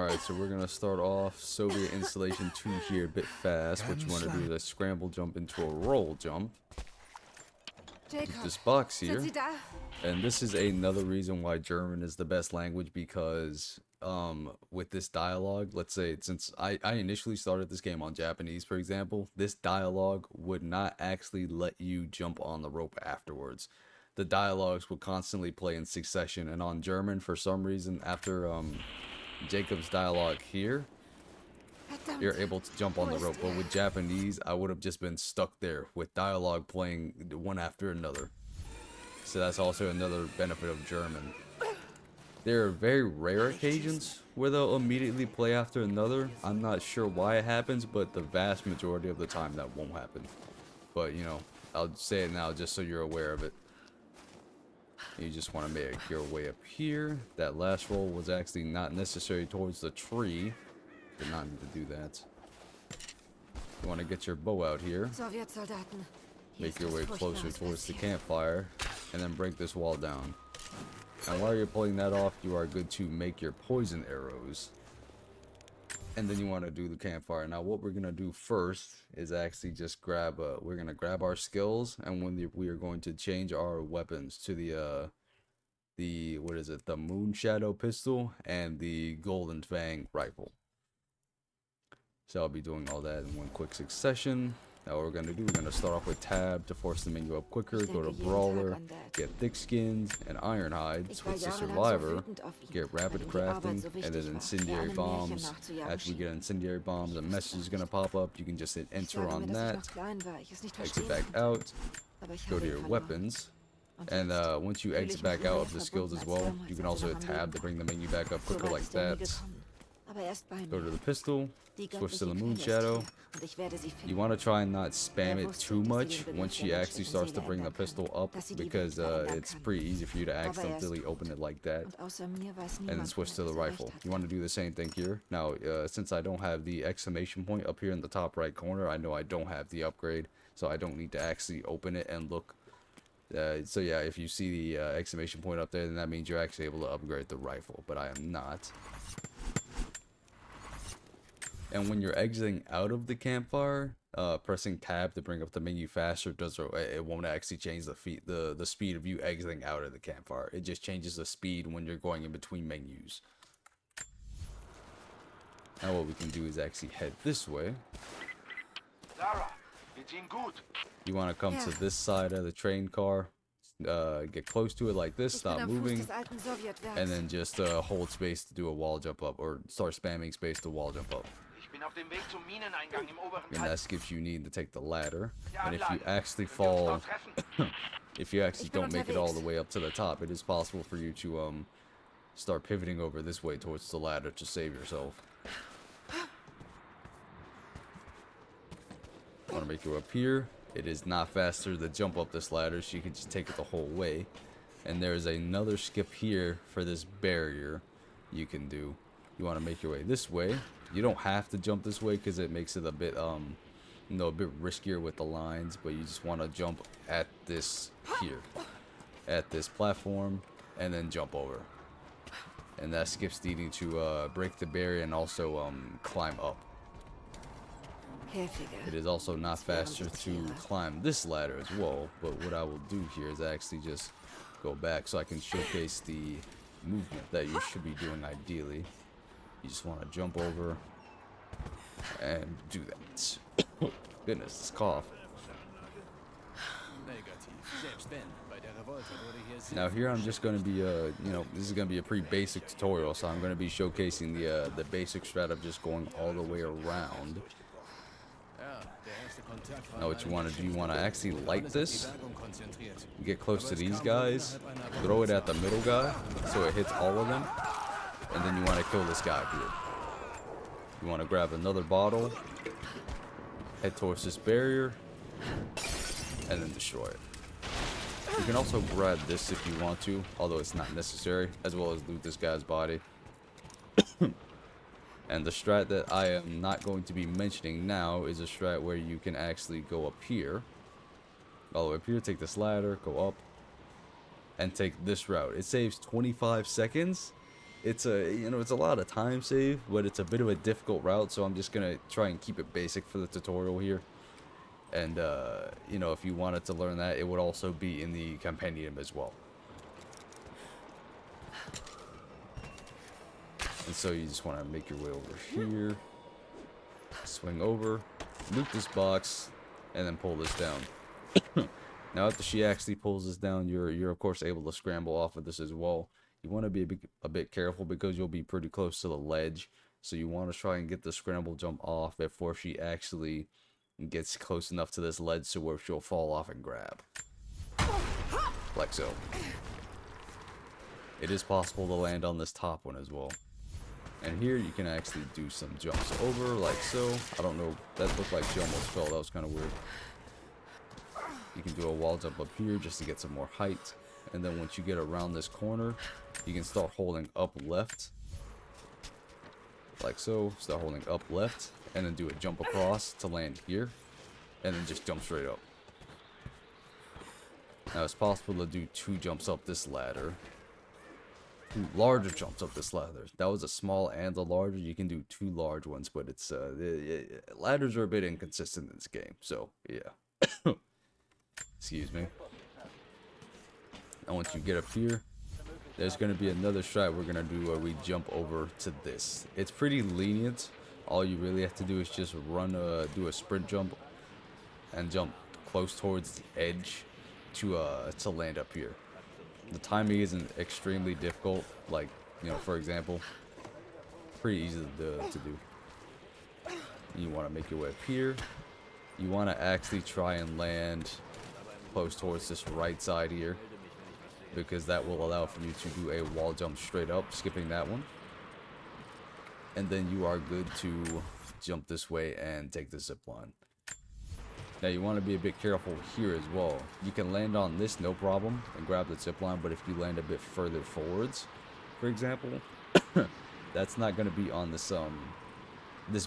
Alright, so we're gonna start off Soviet installation 2 here a bit fast. What you want to do is a scramble jump into a roll jump. Jacob, This box sind here. Sie da? And this is another reason why German is the best language, because with this dialogue, let's say since I initially started this game on Japanese, for example, this dialogue would not actually let you jump on the rope afterwards. The dialogues would constantly play in succession, and on German, for some reason, after Jacob's dialogue here, Verdammt. you're able to jump on the rope. But with Japanese, I would have just been stuck there with dialogue playing one after another. So that's also another benefit of German. There are very rare occasions where they'll immediately play after another. I'm not sure why it happens, but the vast majority of the time that won't happen. But, you know, I'll say it now just so you're aware of it. You just want to make your way up here. That last roll was actually not necessary towards the tree. Did not need to do that. You want to get your bow out here. Sowjetsoldaten. Hier Make ist your was way closer Furchtbares towards the passiert. campfire. And then break this wall down. And while you're pulling that off, you are good to make your poison arrows. And then you want to do the campfire. Now what we're going to do first is actually just grab, we're going to grab our skills. And when we are going to change our weapons to what is it? The Moon Shadow pistol and the Golden Fang rifle. So I'll be doing all that in one quick succession. Now what we're going to do, we're going to start off with tab to force the menu up quicker, go to brawler, get thick skins and iron hide, switch to survivor, get rapid crafting, and then incendiary bombs. After we get incendiary bombs, a message is going to pop up. You can just hit enter on that, exit back out, go to your weapons. And once you exit back out of the skills as well, you can also hit tab to bring the menu back up quicker like that. Go to the pistol, switch to the Moon Shadow. You want to try and not spam it too much once she actually starts to bring the pistol up, because it's pretty easy for you to accidentally open it like that. And then switch to the rifle. You want to do the same thing here. Now, since I don't have the exclamation point up here in the top right corner, I know I don't have the upgrade, so I don't need to actually open it and look. So yeah, if you see the exclamation point up there, then that means you're actually able to upgrade the rifle, but I am not. And when you're exiting out of the campfire, pressing tab to bring up the menu faster it won't actually change the speed of you exiting out of the campfire. It just changes the speed when you're going in between menus. Now what we can do is actually head this way. Lara, geht's Ihnen gut? You want to come to this side of the train car, get close to it like this, Ich bin stop am Fuß moving, des alten Sowjetwerks. and then just hold space to do a wall jump up, or start spamming space to wall jump up. Ich bin auf dem Weg zum Mineneingang im oberen And Teil. that skips you need to take the ladder. der And if you Anlage. actually Könnt ihr uns fall, dort treffen? if you actually Ich bin don't make it all the unterwegs. way up to the top, it is possible for you to start pivoting over this way towards the ladder to save yourself. Want to make your way up here. It is not faster to jump up this ladder, so you can just take it the whole way. And there's another skip here for this barrier you can do. You want to make your way this way. You don't have to jump this way because it makes it a bit a bit riskier with the lines, but you just want to jump at this here, at this platform, and then jump over. And that skips needing to break the barrier and also climb up. It is also not faster to climb this ladder as well, but what I will do here is actually just go back so I can showcase the movement that you should be doing ideally. You just want to jump over and do that. Goodness, this cough. Now here I'm just going to be, this is going to be a pretty basic tutorial, so I'm going to be showcasing the basic strat of just going all the way around. Now what you want to do, you want to actually light this, get close to these guys, throw it at the middle guy so it hits all of them, and then you want to kill this guy here. You want to grab another bottle, head towards this barrier, and then destroy it. You can also grab this if you want to, although it's not necessary, as well as loot this guy's body. And the strat that I am not going to be mentioning now is a strat where you can actually go up here. All the way up here, take this ladder, go up, and take this route. It saves 25 seconds, it's a, you know, it's a lot of time save, but it's a bit of a difficult route, so I'm just gonna try and keep it basic for the tutorial here. And you know, if you wanted to learn that, it would also be in the compendium as well. And so you just want to make your way over here, swing over, loot this box, and then pull this down. Now after she actually pulls this down, you're of course able to scramble off of this as well. You want to be a bit careful because you'll be pretty close to the ledge, so you want to try and get the scramble jump off before she actually gets close enough to this ledge to where she'll fall off and grab. Like so. It is possible to land on this top one as well. And here you can actually do some jumps over, like so. I don't know, that looked like she almost fell, that was kind of weird. You can do a wall jump up here just to get some more height. And then once you get around this corner, you can start holding up left. Like so, start holding up left, and then do a jump across to land here. And then just jump straight up. Now it's possible to do 2 jumps up this ladder. 2 larger jumps up this ladder. That was a small and a larger. You can do 2 large ones, but it's ladders are a bit inconsistent in this game. So yeah. Excuse me. And once you get up here, there's going to be another strat we're going to do where we jump over to this. It's pretty lenient. All you really have to do is just do a sprint jump and jump close towards the edge to land up here. The timing isn't extremely difficult. Like, you know, for example, pretty easy to do. You want to make your way up here. You want to actually try and land close towards this right side here, because that will allow for you to do a wall jump straight up, skipping that one. And then you are good to jump this way and take the zip line. Now you want to be a bit careful here as well. You can land on this no problem and grab the zip line, but if you land a bit further forwards, for example, that's not going to be on this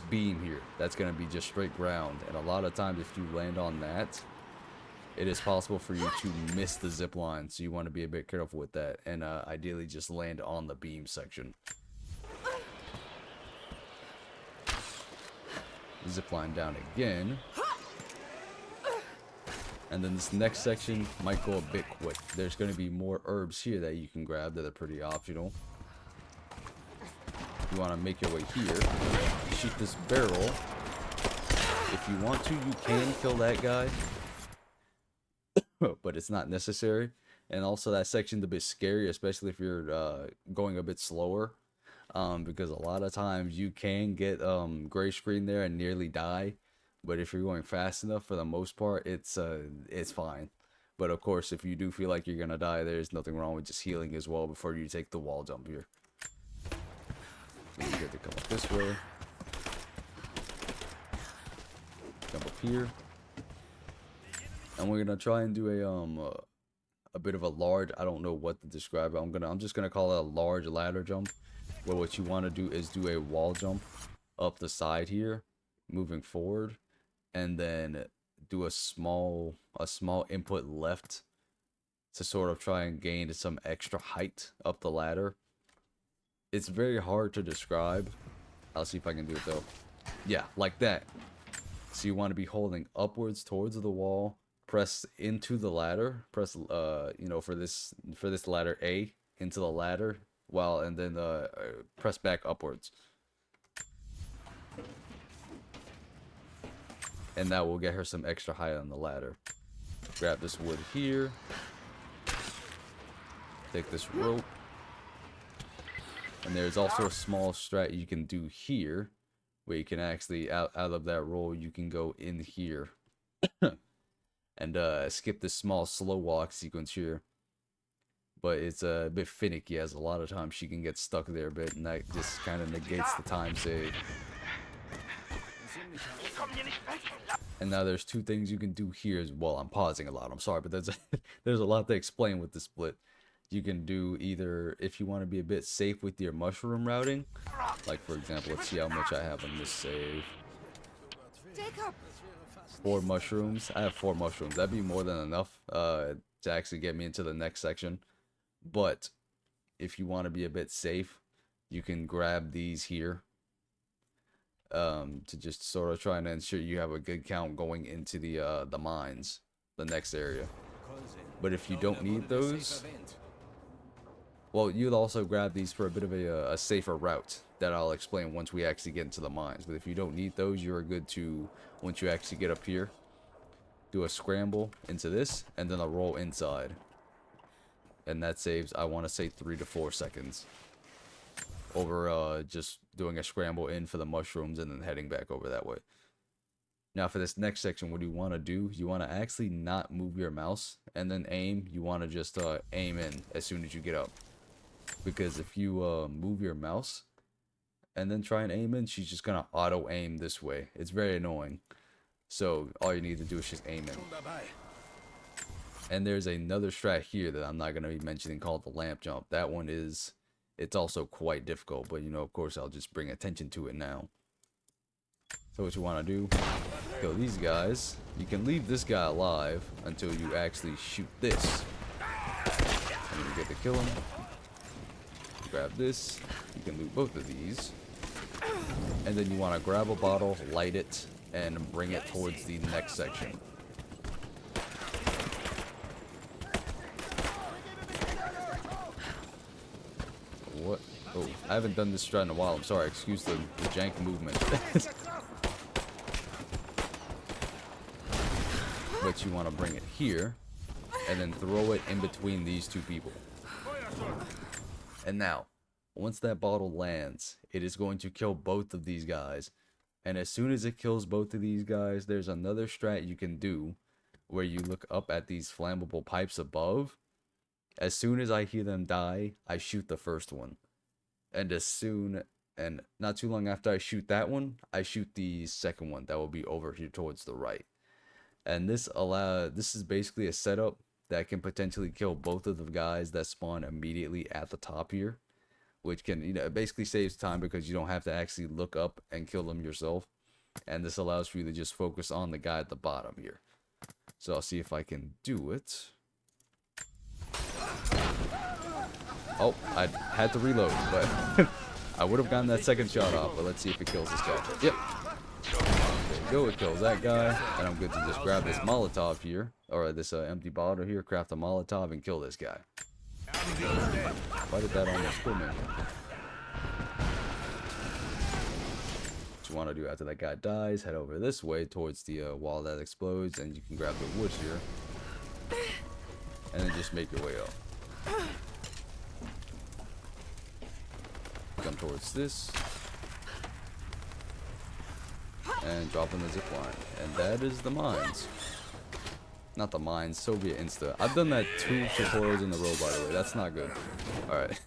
beam here. That's going to be just straight ground. And a lot of times if you land on that, it is possible for you to miss the zip line, so you want to be a bit careful with that, and ideally just land on the beam section. Zip line down again. And then this next section might go a bit quick. There's going to be more herbs here that you can grab that are pretty optional. You want to make your way here, shoot this barrel. If you want to, you can kill that guy, but it's not necessary. And also that section's a bit scary, especially if you're going a bit slower, because a lot of times you can get gray screen there and nearly die. But if you're going fast enough, for the most part, it's fine. But of course, if you do feel like you're gonna die, there's nothing wrong with just healing as well before you take the wall jump here. Then you get to come up this way, jump up here, and we're gonna try and do a bit of a large. I don't know what to describe. I'm just gonna call it a large ladder jump. Where what you want to do is do a wall jump up the side here, moving forward, and then do a small input left to sort of try and gain some extra height up the ladder. It's very hard to describe. I'll see if I can do it though. Yeah, like that. So you want to be holding upwards towards the wall, press into the ladder, press you know, for this ladder A into the ladder, and then press back upwards. And that will get her some extra height on the ladder. Grab this wood here. Take this rope. And there's also a small strat you can do here, where you can actually, out of that roll, you can go in here. And skip this small slow walk sequence here. But it's a bit finicky, as a lot of times she can get stuck there a bit, and that just kind of negates the time save. And now there's 2 things you can do here as well. I'm pausing a lot, I'm sorry, but there's a lot to explain with the split. You can do either, if you want to be a bit safe with your mushroom routing, like for example, let's see how much I have on this save. Jacob! 4 mushrooms. I have 4 mushrooms. That'd be more than enough to actually get me into the next section. But if you want to be a bit safe, you can grab these here to just sort of try and ensure you have a good count going into the mines, the next area. But if you don't need those, well, you'll also grab these for a bit of a safer route that I'll explain once we actually get into the mines. But if you don't need those, you're good to, once you actually get up here, do a scramble into this and then a roll inside. And that saves, I want to say, 3 to 4 seconds over just doing a scramble in for the mushrooms and then heading back over that way. Now for this next section, what you want to do, you want to actually not move your mouse and then aim. You want to just aim in as soon as you get up. Because if you move your mouse and then try and aim in, she's just going to auto aim this way. It's very annoying. So all you need to do is just aim in. And there's another strat here that I'm not going to be mentioning called the lamp jump. That one is, it's also quite difficult, but you know, of course, I'll just bring attention to it now. So what you want to do, kill these guys. You can leave this guy alive until you actually shoot this. And you get to kill him. Grab this. You can loot both of these. And then you want to grab a bottle, light it, and bring it towards the next section. What? Oh, I haven't done this strat in a while. I'm sorry. Excuse the jank movement. But you want to bring it here and then throw it in between these two people. And now, once that bottle lands, it is going to kill both of these guys. And as soon as it kills both of these guys, there's another strat you can do where you look up at these flammable pipes above. As soon as I hear them die, I shoot the first one. And not too long after I shoot that one, I shoot the second one that will be over here towards the right. And this is basically a setup that can potentially kill both of the guys that spawn immediately at the top here, which can, you know, it basically saves time because you don't have to actually look up and kill them yourself. And this allows for you to just focus on the guy at the bottom here. So I'll see if I can do it. Oh, I had to reload, but I would have gotten that second shot off. But let's see if it kills this guy. Yep. There you go, it kills that guy. And I'm good to just grab this Molotov here, or this empty bottle here, craft a Molotov, and kill this guy. Why did that almost kill me? What you want to do after that guy dies, head over this way towards the wall that explodes, and you can grab the wood here. And then just make your way up. Come towards this. And drop in the zip line. And that is the mines. Not the mines, Soviet Insta. I've done that 2 tutorials in a row, by the way. That's not good. Alright.